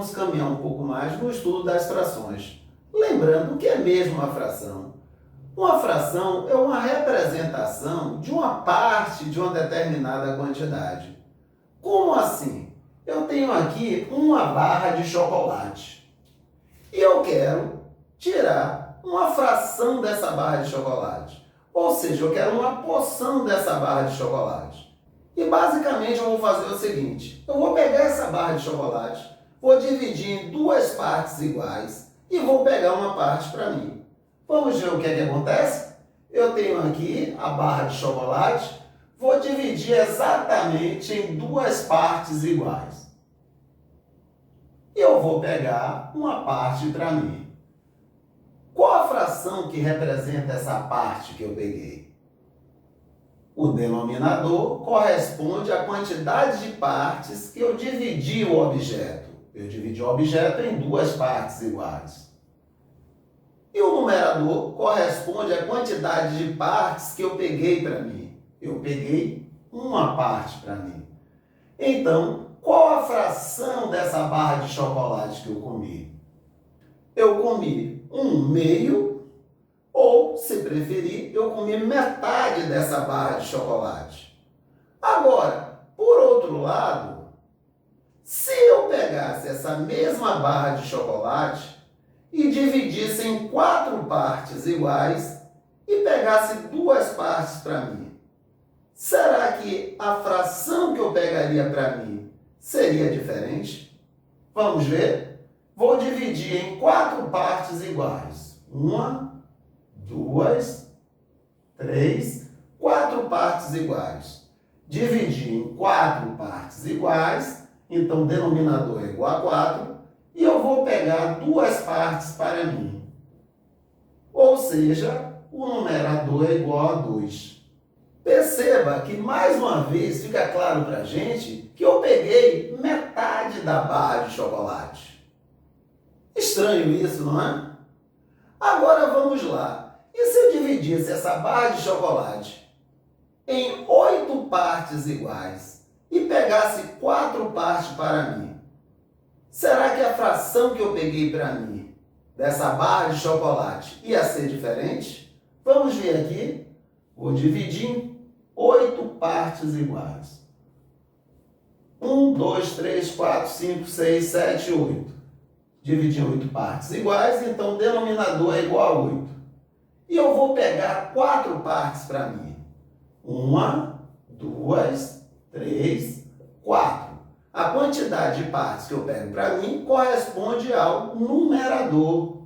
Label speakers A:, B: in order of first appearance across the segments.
A: vamos caminhar um pouco mais no estudo das frações. Lembrando o que é mesmo uma fração. Uma fração é uma representação de uma parte de uma determinada quantidade. Como assim? Eu tenho aqui uma barra de chocolate e eu quero tirar uma fração dessa barra de chocolate. Ou seja, eu quero uma porção dessa barra de chocolate. E basicamente eu vou fazer o seguinte: eu vou pegar essa barra de chocolate, vou dividir em duas partes iguais e vou pegar uma parte para mim. Vamos ver o que é que acontece? Eu tenho aqui a barra de chocolate, vou dividir exatamente em duas partes iguais. E eu vou pegar uma parte para mim. Qual a fração que representa essa parte que eu peguei? O denominador corresponde à quantidade de partes que eu dividi o objeto. Eu dividi o objeto em duas partes iguais. E o numerador corresponde à quantidade de partes que eu peguei para mim. Eu peguei uma parte para mim. Então, qual a fração dessa barra de chocolate que eu comi? Eu comi um meio, ou, se preferir, eu comi metade dessa barra de chocolate. Agora, por outro lado, se eu pegasse essa mesma barra de chocolate e dividisse em 4 partes iguais e pegasse duas partes para mim, será que a fração que eu pegaria para mim seria diferente? Vamos ver? Vou dividir em 4 partes iguais. 1, 2, 3, 4 partes iguais. Dividir em 4 partes iguais, então o denominador é igual a 4, e eu vou pegar duas partes para mim. Ou seja, o numerador é igual a 2. Perceba que, mais uma vez, fica claro para a gente que eu peguei metade da barra de chocolate. Estranho isso, não é? Agora vamos lá. E se eu dividisse essa barra de chocolate em 8 partes iguais e pegasse 4 partes para mim? Será que a fração que eu peguei para mim dessa barra de chocolate ia ser diferente? Vamos ver aqui. Vou dividir em 8 partes iguais. 1, 2, 3, 4, 5, 6, 7, 8. Dividir em 8 partes iguais, então o denominador é igual a 8. E eu vou pegar 4 partes para mim. 1, 2, 3, 4. A quantidade de partes que eu pego para mim corresponde ao numerador.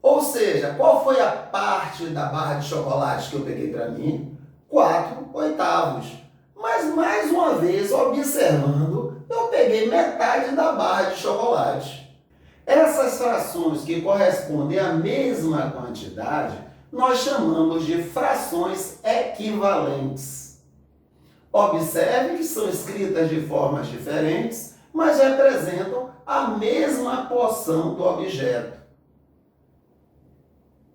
A: Ou seja, qual foi a parte da barra de chocolate que eu peguei para mim? 4 oitavos. Mas, mais uma vez, observando, eu peguei metade da barra de chocolate. Essas frações que correspondem à mesma quantidade, nós chamamos de frações equivalentes. Observe que são escritas de formas diferentes, mas representam a mesma porção do objeto.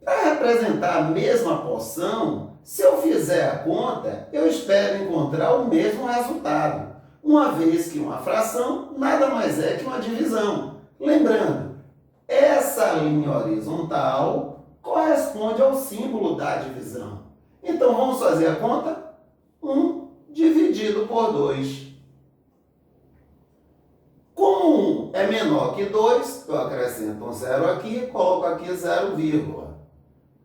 A: Para representar a mesma porção, se eu fizer a conta, eu espero encontrar o mesmo resultado, uma vez que uma fração nada mais é que uma divisão. Lembrando, essa linha horizontal corresponde ao símbolo da divisão. Então, vamos fazer a conta? 1 dividido por 2. Como 1 é menor que 2, eu acrescento um zero aqui, coloco aqui 0,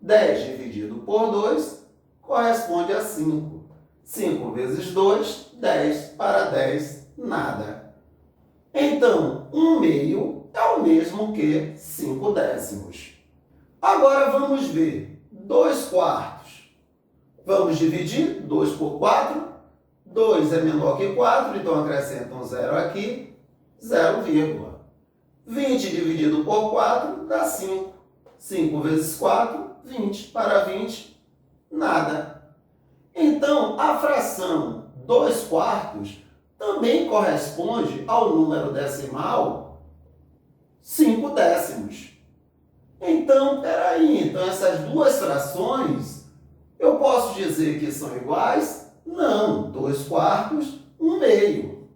A: 10 dividido por 2 corresponde a 5. 5 vezes 2, 10. Para 10, nada. Então, 1 meio é o mesmo que 5 décimos. Agora vamos ver 2 quartos. Vamos dividir 2 por 4. 2 é menor que 4, então acrescento um zero aqui, 0, 20 dividido por 4 dá 5. 5 vezes 4, 20. Para 20, nada. Então, a fração 2 quartos também corresponde ao número decimal 5 décimos. Então, peraí, então essas duas frações, eu posso dizer que são iguais? Não, 2 quartos, 1 meio.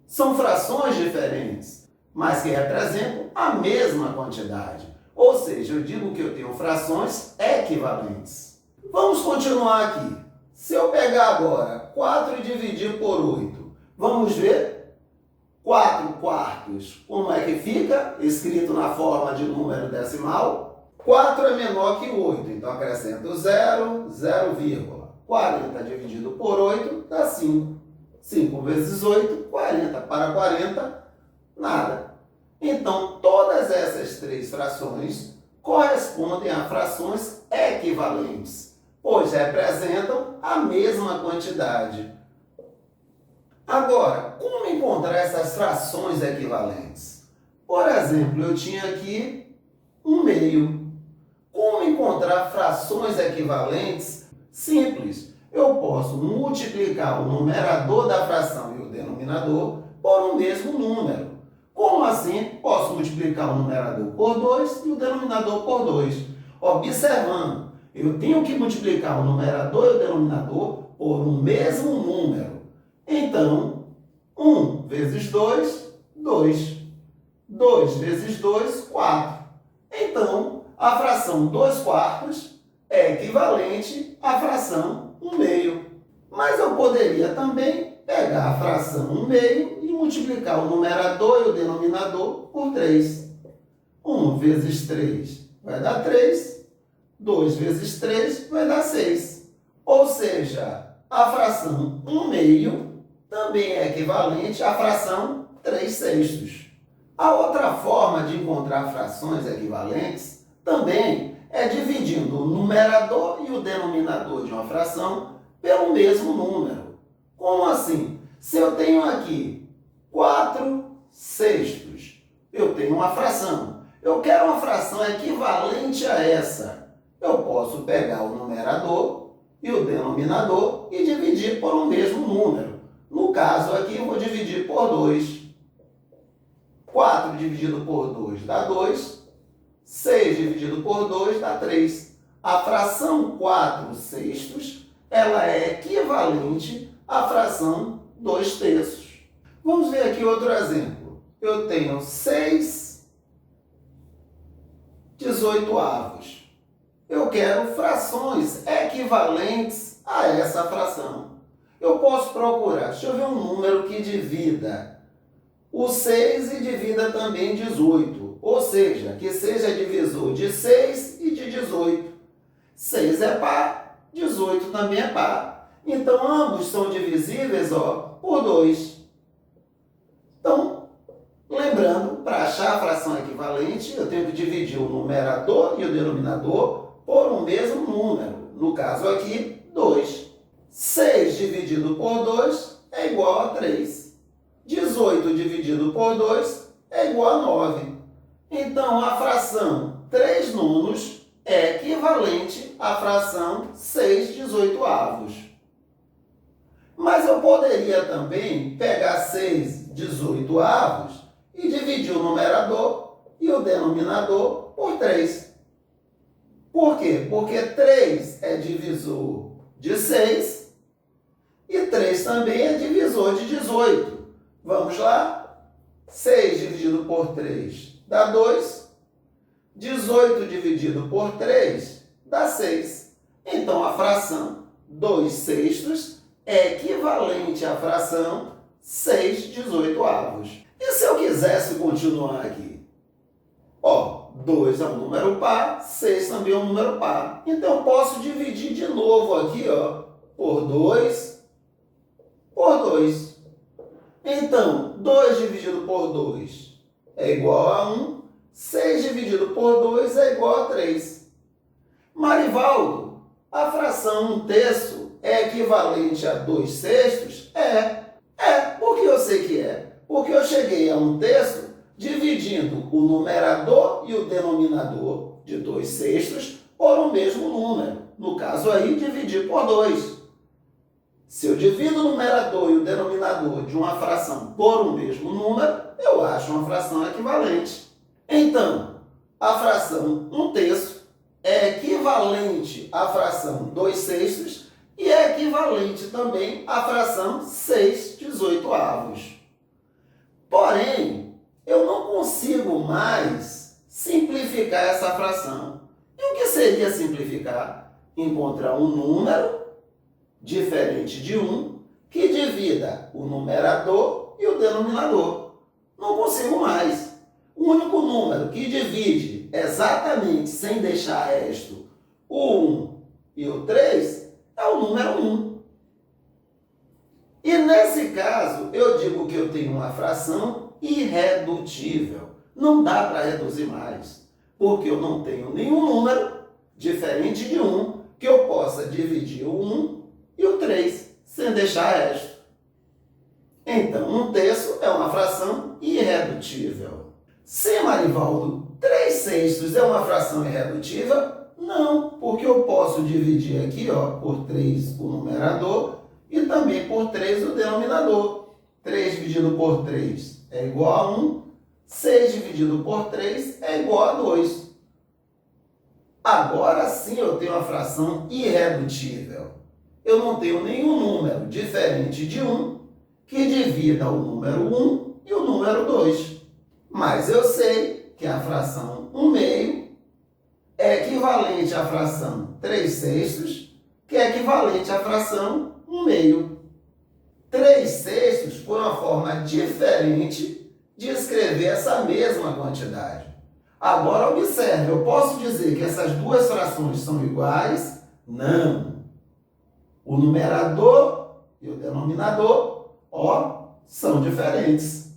A: São frações diferentes. mas que representam a mesma quantidade. Ou seja, eu digo que eu tenho frações equivalentes. Vamos continuar aqui. Se eu pegar agora 4 e dividir por 8, vamos ver 4 quartos. Como é que fica? Escrito na forma de número decimal. 4 é menor que 8, então acrescento 0, 0, 40 dividido por 8 dá 5. 5 vezes 8, 40. Para 40, nada. Então, todas essas três frações correspondem a frações equivalentes, pois representam a mesma quantidade. Agora, como encontrar essas frações equivalentes? Por exemplo, eu tinha aqui 1/2. Como encontrar frações equivalentes? Simples. Eu posso multiplicar o numerador da fração e o denominador por um mesmo número. Como assim? Posso multiplicar o numerador por 2 e o denominador por 2. Observando, eu tenho que multiplicar o numerador e o denominador por um mesmo número. Então, 1 vezes 2, 2. 2 vezes 2, 4. Então, a fração 2 quartos é equivalente à fração 1/2. Mas eu poderia também pegar a fração 1/2 e multiplicar o numerador e o denominador por 3. 1 vezes 3 vai dar 3. 2 vezes 3 vai dar 6. Ou seja, a fração 1/2 também é equivalente à fração 3/6. A outra forma de encontrar frações equivalentes também é dividindo o numerador e o denominador de uma fração pelo mesmo número. Como assim? Se eu tenho aqui 4/6, eu tenho uma fração. Eu quero uma fração equivalente a essa. Eu posso pegar o numerador e o denominador e dividir por um mesmo número. No caso aqui, eu vou dividir por 2. 4 dividido por 2 dá 2. 6 dividido por 2 dá 3. A fração 4/6, ela é equivalente à fração 2/3. Vamos ver aqui outro exemplo. Eu tenho 6/18. Eu quero frações equivalentes a essa fração. Eu posso procurar, deixa eu ver um número que divida o 6 e divida também 18. Ou seja, que seja divisor de 6 e de 18. 6 é par, 18 também é par. Então, ambos são divisíveis por 2. Então, lembrando, para achar a fração equivalente, eu tenho que dividir o numerador e o denominador por um mesmo número. No caso aqui, 2. 6 dividido por 2 é igual a 3. 18 dividido por 2 é igual a 9. Então, a fração 3/9 é equivalente à fração 6/18. Mas eu poderia também pegar 6/18 e dividir o numerador e o denominador por 3. Por quê? Porque 3 é divisor de 6 e 3 também é divisor de 18. Vamos lá? 6 dividido por 3 dá 2. 18 dividido por 3 dá 6. Então, a fração 2/6 é equivalente à fração 6/18. E se eu quisesse continuar aqui? 2 é um número par, 6 também é um número par. Então, eu posso dividir de novo aqui, por 2, por 2. Então, 2 dividido por 2 é igual a 1. 6 dividido por 2 é igual a 3. Marivaldo, a fração 1/3 é equivalente a 2/6? Por que eu sei que é? Porque eu cheguei a 1/3 dividindo o numerador e o denominador de 2/6 por um mesmo número. No caso aí, dividir por 2. Se eu divido o numerador e o denominador de uma fração por um mesmo número, eu acho uma fração equivalente. Então, a fração 1/3 é equivalente à fração 2/6 e é equivalente também à fração 6/18. Porém, eu não consigo mais simplificar essa fração. E o que seria simplificar? Encontrar um número diferente de 1 que divida o numerador e o denominador. Não consigo mais. O único número que divide exatamente, sem deixar resto, o 1 e o 3 é o número 1. E nesse caso, eu digo que eu tenho uma fração irredutível. Não dá para reduzir mais, porque eu não tenho nenhum número diferente de 1 que eu possa dividir o 1 e o 3, sem deixar resto. Então, 1/3 é uma fração irredutível. Sim, Marivaldo, 3/6 é uma fração irredutível? Não, porque eu posso dividir aqui por 3 o numerador e também por 3 o denominador. 3 dividido por 3 é igual a 1, 6 dividido por 3 é igual a 2. Agora sim eu tenho uma fração irredutível. Eu não tenho nenhum número diferente de 1 que divida o número 1 e o número 2. Mas eu sei que a fração 1/2 é equivalente à fração 3/6, que é equivalente à fração 1/2. 3/6 foi uma forma diferente de escrever essa mesma quantidade. Agora observe, eu posso dizer que essas duas frações são iguais? Não. O numerador e o denominador, são diferentes.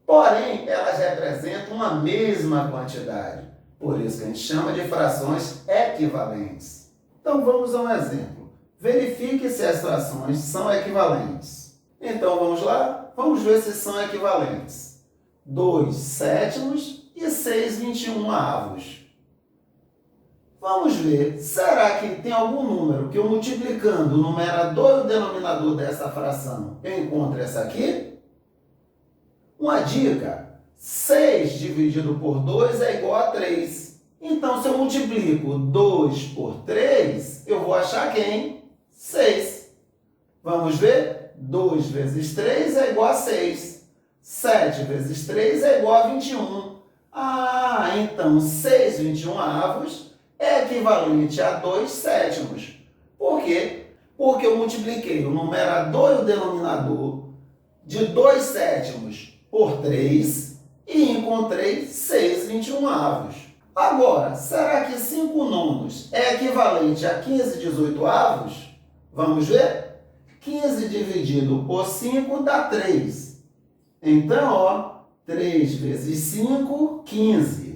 A: Porém, elas representam uma mesma quantidade. Por isso que a gente chama de frações equivalentes. Então vamos a um exemplo. Verifique se as frações são equivalentes. Então vamos lá? Vamos ver se são equivalentes. 2/7 e 6/21. Vamos ver, será que tem algum número que eu multiplicando o numerador e o denominador dessa fração, eu encontro essa aqui? Uma dica, 6 dividido por 2 é igual a 3. Então, se eu multiplico 2 por 3, eu vou achar quem? 6. Vamos ver? 2 vezes 3 é igual a 6. 7 vezes 3 é igual a 21. Então 6/21 é equivalente a 2/7. Por quê? Porque eu multipliquei o numerador e o denominador de 2/7 por 3 e encontrei 6/21. Agora, será que 5/9 é equivalente a 15/18? Vamos ver? 15 dividido por 5 dá 3. Então, 3 vezes 5, 15.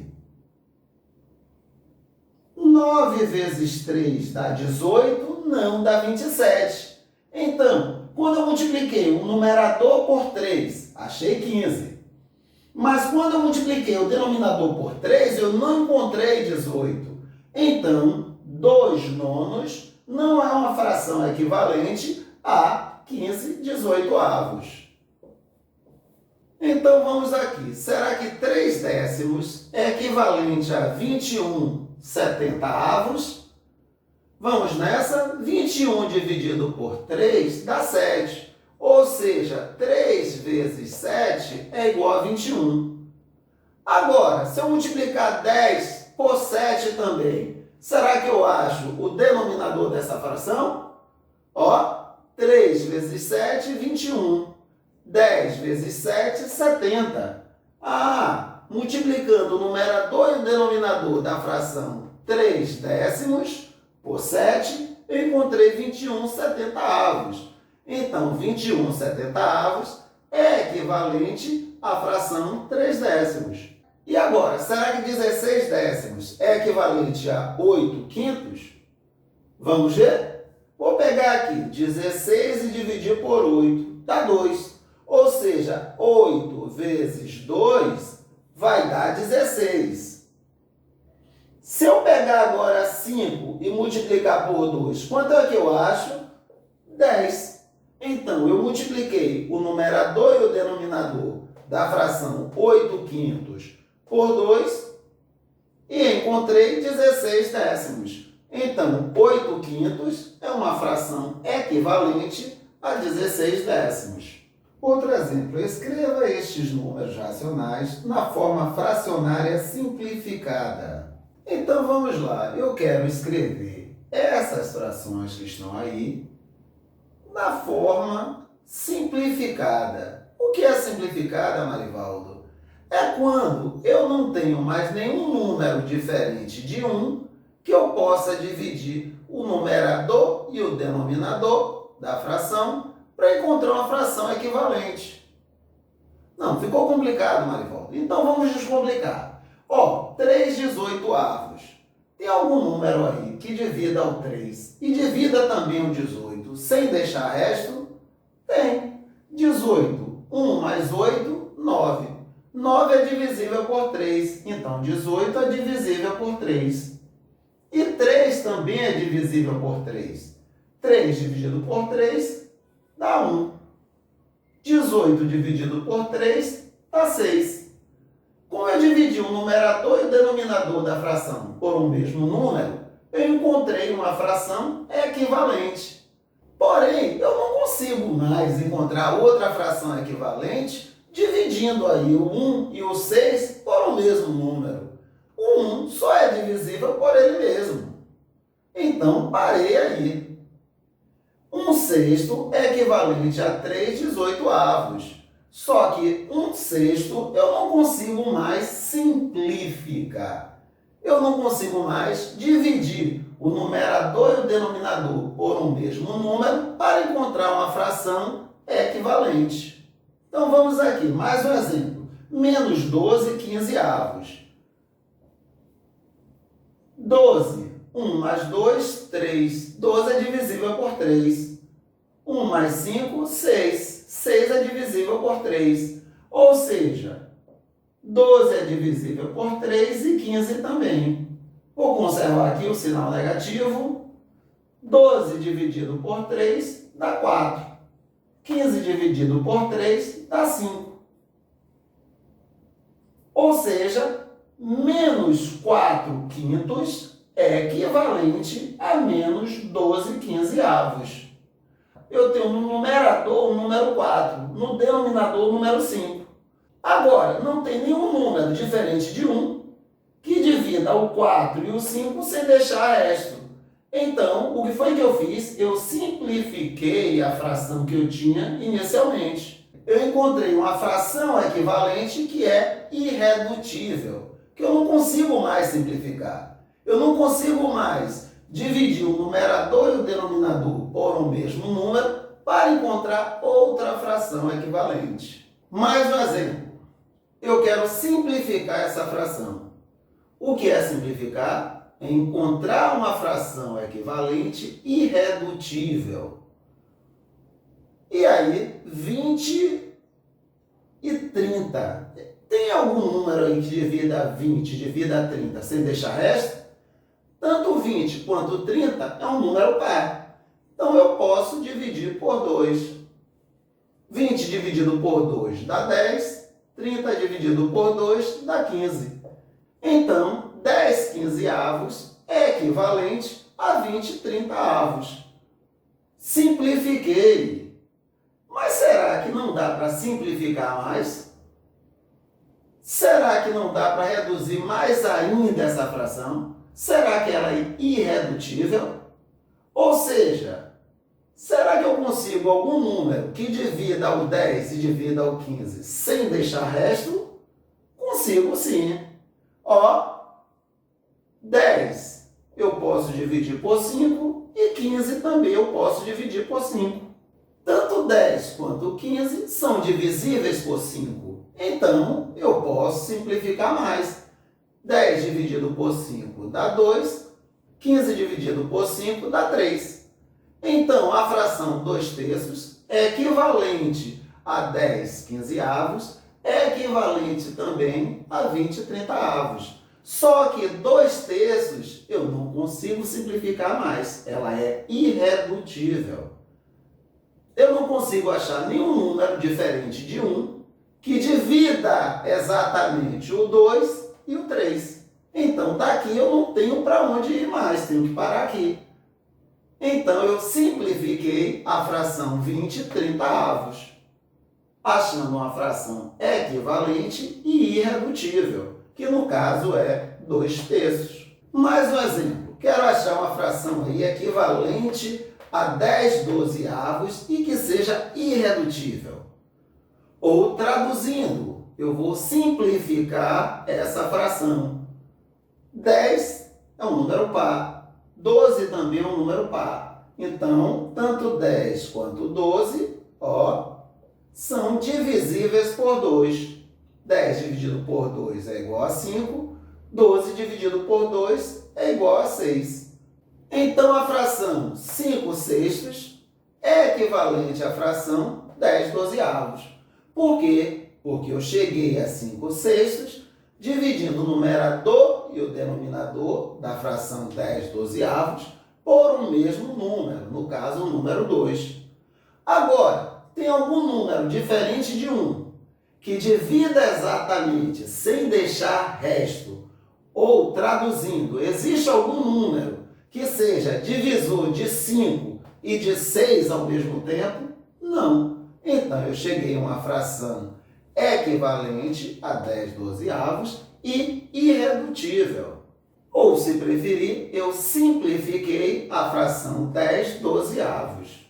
A: 9 vezes 3 dá 18, não dá 27. Então, quando eu multipliquei o numerador por 3, achei 15. Mas quando eu multipliquei o denominador por 3, eu não encontrei 18. Então, 2/9 não é uma fração equivalente a 15/18. Então, vamos aqui. Será que 3/10 é equivalente a 21/70? Vamos nessa. 21 dividido por 3 dá 7. Ou seja, 3 vezes 7 é igual a 21. Agora, se eu multiplicar 10 por 7 também, será que eu acho o denominador dessa fração? 3 vezes 7, 21. 10 vezes 7, 70. Multiplicando o numerador e o denominador da fração 3/10 por 7, eu encontrei 21/70. Então, 21/70 é equivalente à fração 3/10. E agora, será que 16/10 é equivalente a 8/5? Vamos ver? Vou pegar aqui 16 e dividir por 8, dá 2. Ou seja, 8 vezes 2 vai dar 16. Se eu pegar agora 5 e multiplicar por 2, quanto é que eu acho? 10. Então, eu multipliquei o numerador e o denominador da fração 8/5 por 2 e encontrei 16/10. Então, 8/5 é uma fração equivalente a 16/10. Outro exemplo, escreva estes números racionais na forma fracionária simplificada. Então vamos lá, eu quero escrever essas frações que estão aí na forma simplificada. O que é simplificada, Marivaldo? É quando eu não tenho mais nenhum número diferente de 1 que eu possa dividir o numerador e o denominador da fração para encontrar uma fração equivalente. Não, ficou complicado, Marivaldo. Então vamos descomplicar. 3/18. Tem algum número aí que divida o 3 e divida também o 18 sem deixar resto? Tem. 18, 1 mais 8, 9. 9 é divisível por 3, então 18 é divisível por 3. E 3 também é divisível por 3. 3 dividido por 3 dá 1. 18 dividido por 3 dá 6. Como eu dividi o numerador e o denominador da fração por um mesmo número, eu encontrei uma fração equivalente. Porém, eu não consigo mais encontrar outra fração equivalente dividindo aí o 1 e o 6 por um mesmo número. O 1 só é divisível por ele mesmo. Então, parei aí. 1/6 é equivalente a 3/18. Só que 1/6 eu não consigo mais simplificar. Eu não consigo mais dividir o numerador e o denominador por um mesmo número para encontrar uma fração equivalente. Então vamos aqui, mais um exemplo. Menos 12/15. 12. 1 mais 2, 3. 12 é divisível por 3. 1 mais 5, 6. 6 é divisível por 3. Ou seja, 12 é divisível por 3 e 15 também. Vou conservar aqui o sinal negativo. 12 dividido por 3 dá 4. 15 dividido por 3 dá 5. Ou seja, menos 4/5 é equivalente a menos 12/15. Eu tenho no numerador o número 4, no denominador o número 5. Agora, não tem nenhum número diferente de 1 que divida o 4 e o 5 sem deixar resto. Então, o que foi que eu fiz? Eu simplifiquei a fração que eu tinha inicialmente. Eu encontrei uma fração equivalente que é irredutível, que eu não consigo mais simplificar. Eu não consigo mais dividir o numerador e o denominador por um mesmo número para encontrar outra fração equivalente. Mais um exemplo. Eu quero simplificar essa fração. O que é simplificar? É encontrar uma fração equivalente irredutível. E aí, 20 e 30. Tem algum número aí que divida 20, divida 30 sem deixar resto? Tanto 20 quanto 30 é um número par. Então eu posso dividir por 2. 20 dividido por 2 dá 10. 30 dividido por 2 dá 15. Então, 10/15 é equivalente a 20/30. Simplifiquei. Mas será que não dá para simplificar mais? Será que não dá para reduzir mais ainda essa fração? Será que ela é irredutível? Ou seja, será que eu consigo algum número que divida o 10 e divida o 15 sem deixar resto? Consigo sim. 10 eu posso dividir por 5 e 15 também eu posso dividir por 5. Tanto 10 quanto 15 são divisíveis por 5. Então, eu posso simplificar mais. 10 dividido por 5 dá 2. 15 dividido por 5 dá 3. Então, a fração 2/3 é equivalente a 10/15, é equivalente também a 20/30. Só que 2/3 eu não consigo simplificar mais. Ela é irredutível. Eu não consigo achar nenhum número diferente de 1 que divida exatamente o 2 e o 3. Então, daqui eu não tenho para onde ir mais, tenho que parar aqui. Então, eu simplifiquei a fração 20/30. achando uma fração equivalente e irredutível, que no caso é 2/3. Mais um exemplo. Quero achar uma fração aí equivalente a 10/12 e que seja irredutível. Ou traduzindo, eu vou simplificar essa fração. 10 é um número par, 12 também é um número par. Então, tanto 10 quanto 12, são divisíveis por 2. 10 dividido por 2 é igual a 5, 12 dividido por 2 é igual a 6. Então, a fração 5/6 é equivalente à fração 10/12. Por quê? Porque eu cheguei a 5/6 dividindo o numerador e o denominador da fração 10/12 por um mesmo número, no caso o número 2. Agora, tem algum número diferente de 1 que divida exatamente sem deixar resto? Ou, traduzindo, existe algum número que seja divisor de 5 e de 6 ao mesmo tempo? Não. Então, eu cheguei a uma fração equivalente a 10/12 e irredutível. Ou, se preferir, eu simplifiquei a fração 10/12.